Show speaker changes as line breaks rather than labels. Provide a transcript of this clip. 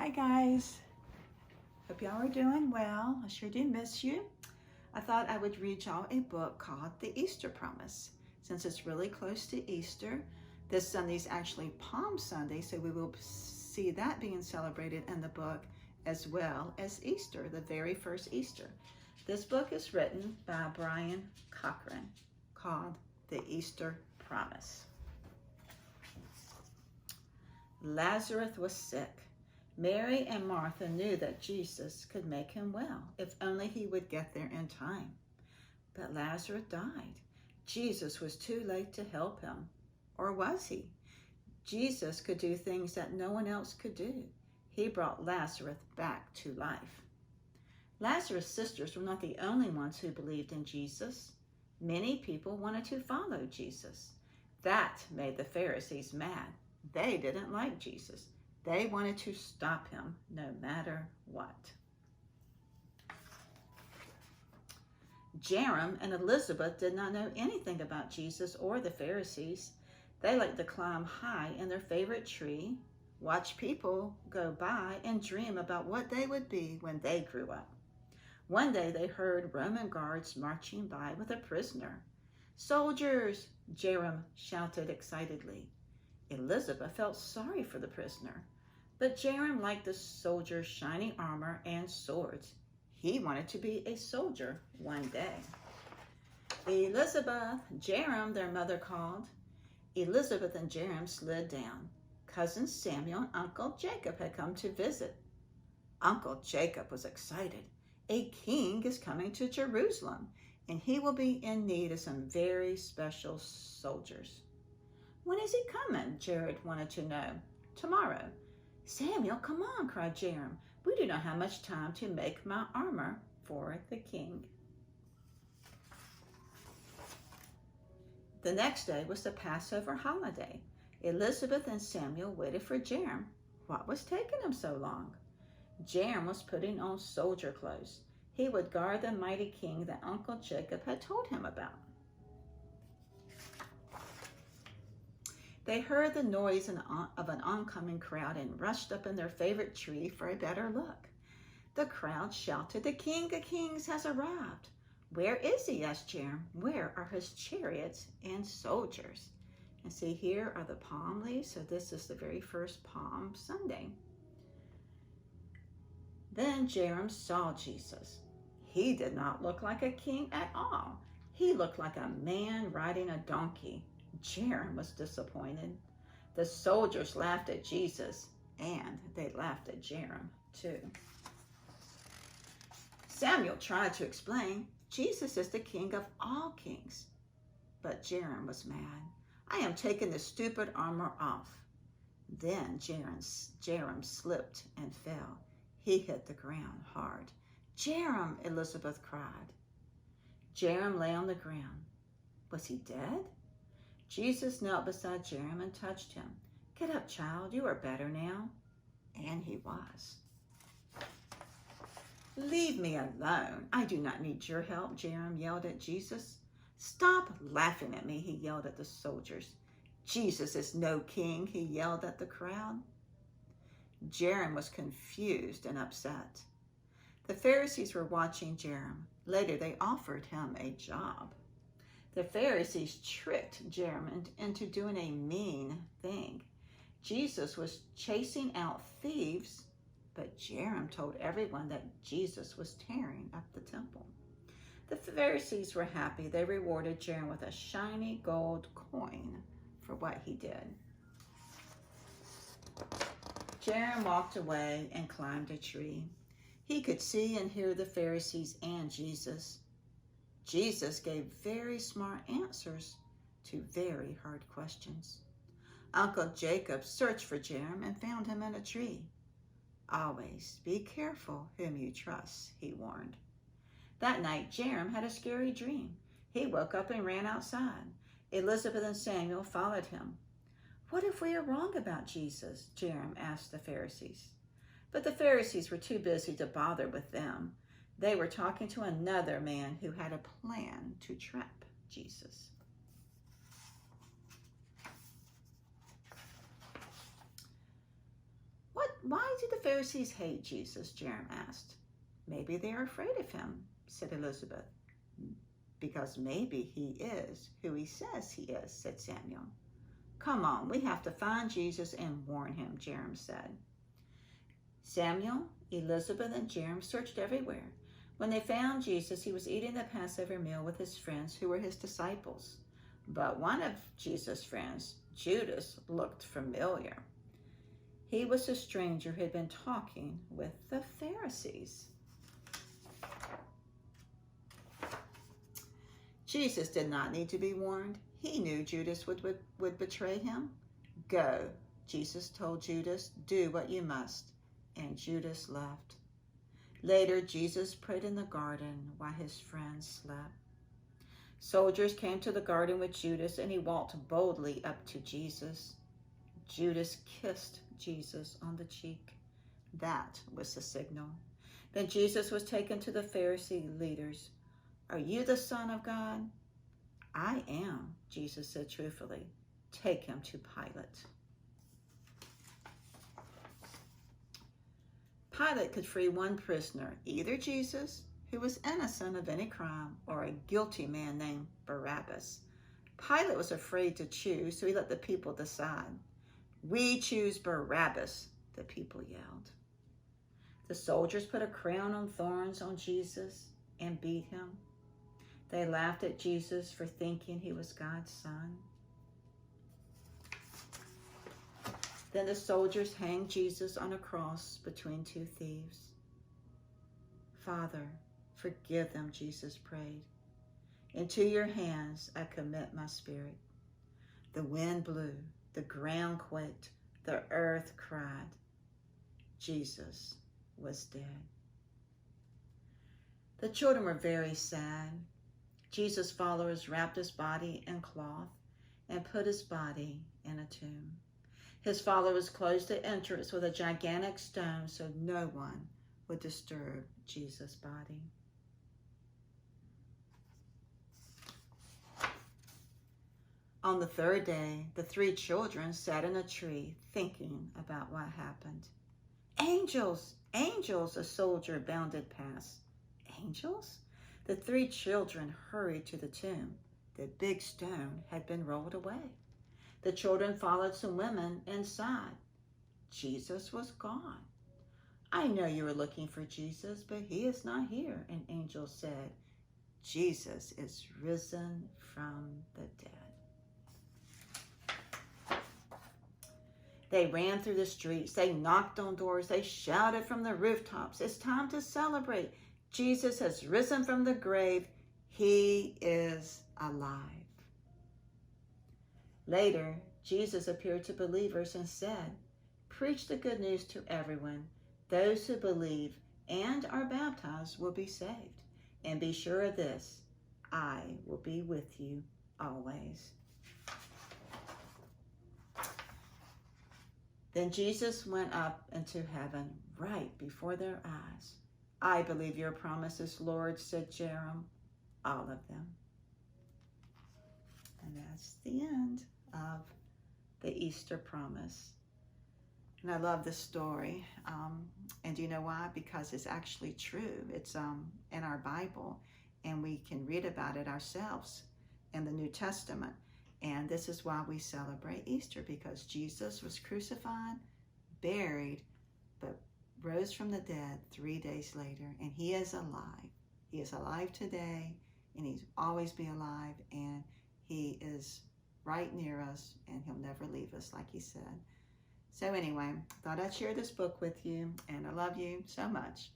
Hi guys, hope y'all are doing well. I sure do miss you. I thought I would read y'all a book called The Easter Promise. Since it's really close to Easter, this Sunday is actually Palm Sunday, so we will see that being celebrated in the book as well as Easter, the very first Easter. This book is written by Brian Cochran called The Easter Promise. Lazarus was sick. Mary and Martha knew that Jesus could make him well if only he would get there in time. But Lazarus died. Jesus was too late to help him. Or was he? Jesus could do things that no one else could do. He brought Lazarus back to life. Lazarus' sisters were not the only ones who believed in Jesus. Many people wanted to follow Jesus. That made the Pharisees mad. They didn't like Jesus. They wanted to stop him no matter what. Jerem and Elizabeth did not know anything about Jesus or the Pharisees. They liked to climb high in their favorite tree, watch people go by, and dream about what they would be when they grew up. One day they heard Roman guards marching by with a prisoner. "Soldiers!" Jerem shouted excitedly. Elizabeth felt sorry for the prisoner, but Jerem liked the soldier's shiny armor and swords. He wanted to be a soldier one day. "Elizabeth, Jerem," their mother called. Elizabeth and Jerem slid down. Cousin Samuel and Uncle Jacob had come to visit. Uncle Jacob was excited. A king is coming to Jerusalem, and he will be in need of some very special soldiers. "When is he coming?" Jared wanted to know. "Tomorrow." "Samuel, come on," cried Jerem. "We do not have much time to make my armor for the king." The next day was the Passover holiday. Elizabeth and Samuel waited for Jerem. What was taking him so long? Jerem was putting on soldier clothes. He would guard the mighty king that Uncle Jacob had told him about. They heard the noise of an oncoming crowd and rushed up in their favorite tree for a better look. The crowd shouted, "The King of Kings has arrived." "Where is he?" asked Jerem. "Where are his chariots and soldiers?" And see, here are the palm leaves, so this is the very first Palm Sunday. Then Jerem saw Jesus. He did not look like a king at all. He looked like a man riding a donkey. Jerem was disappointed. The soldiers laughed at Jesus, and they laughed at Jerem too. Samuel tried to explain, "Jesus is the King of all kings." But Jerem was mad. "I am taking the stupid armor off." Then Jerem slipped and fell. He hit the ground hard. "Jerem!" Elizabeth cried. Jerem lay on the ground. Was he dead? Jesus knelt beside Jerem and touched him. "Get up, child. You are better now." And he was. "Leave me alone. I do not need your help," Jerem yelled at Jesus. "Stop laughing at me," he yelled at the soldiers. "Jesus is no king," he yelled at the crowd. Jerem was confused and upset. The Pharisees were watching Jerem. Later, they offered him a job. The Pharisees tricked Jerem into doing a mean thing. Jesus was chasing out thieves, but Jerem told everyone that Jesus was tearing up the temple. The Pharisees were happy. They rewarded Jerem with a shiny gold coin for what he did. Jerem walked away and climbed a tree. He could see and hear the Pharisees and Jesus. Jesus gave very smart answers to very hard questions. Uncle Jacob searched for Jerem and found him in a tree. "Always be careful whom you trust," he warned. That night, Jerem had a scary dream. He woke up and ran outside. Elizabeth and Samuel followed him. "What if we are wrong about Jesus?" Jerem asked the Pharisees. But the Pharisees were too busy to bother with them. They were talking to another man who had a plan to trap Jesus. why do the Pharisees hate Jesus? Jerem asked. Maybe they are afraid of him, said Elizabeth. Because maybe he is who he says he is, said Samuel. Come on, we have to find Jesus and warn him, Jerem said. Samuel, Elizabeth, and Jerem searched everywhere. When they found Jesus, he was eating the Passover meal with his friends who were his disciples. But one of Jesus' friends, Judas, looked familiar. He was a stranger who had been talking with the Pharisees. Jesus did not need to be warned. He knew Judas would betray him. Go, Jesus told Judas, do what you must. And Judas left. Later, Jesus prayed in the garden while his friends slept. Soldiers came to the garden with Judas, and he walked boldly up to Jesus. Judas kissed Jesus on the cheek. That was the signal. Then Jesus was taken to the Pharisee leaders. Are you the Son of God? I am, Jesus said truthfully. Take him to Pilate. Pilate could free one prisoner, either Jesus, who was innocent of any crime, or a guilty man named Barabbas. Pilate was afraid to choose, so he let the people decide. We choose Barabbas, the people yelled. The soldiers put a crown of thorns on Jesus and beat him. They laughed at Jesus for thinking he was God's son. Then the soldiers hanged Jesus on a cross between two thieves. Father, forgive them, Jesus prayed. Into your hands I commit my spirit. The wind blew, the ground quaked, the earth cried. Jesus was dead. The children were very sad. Jesus' followers wrapped his body in cloth and put his body in a tomb. His followers closed the entrance with a gigantic stone so no one would disturb Jesus' body. On the third day, the three children sat in a tree thinking about what happened. Angels! Angels! A soldier bounded past. Angels? The three children hurried to the tomb. The big stone had been rolled away. The children followed some women inside. Jesus was gone. I know you were looking for Jesus, but he is not here. An angel said, Jesus is risen from the dead. They ran through the streets. They knocked on doors. They shouted from the rooftops. It's time to celebrate. Jesus has risen from the grave. He is alive. Later, Jesus appeared to believers and said, preach the good news to everyone. Those who believe and are baptized will be saved. And be sure of this, I will be with you always. Then Jesus went up into heaven right before their eyes. I believe your promises, Lord, said Jerem, all of them. And that's the end of the Easter promise. And I love this story. And do you know why? Because it's actually true. It's in our Bible, and we can read about it ourselves in the New Testament. And this is why we celebrate Easter, because Jesus was crucified, buried, but rose from the dead 3 days later, and he is alive. He is alive today, and he's always be alive, and he is right near us, and he'll never leave us, like he said. So anyway, thought I'd share this book with you, and I love you so much.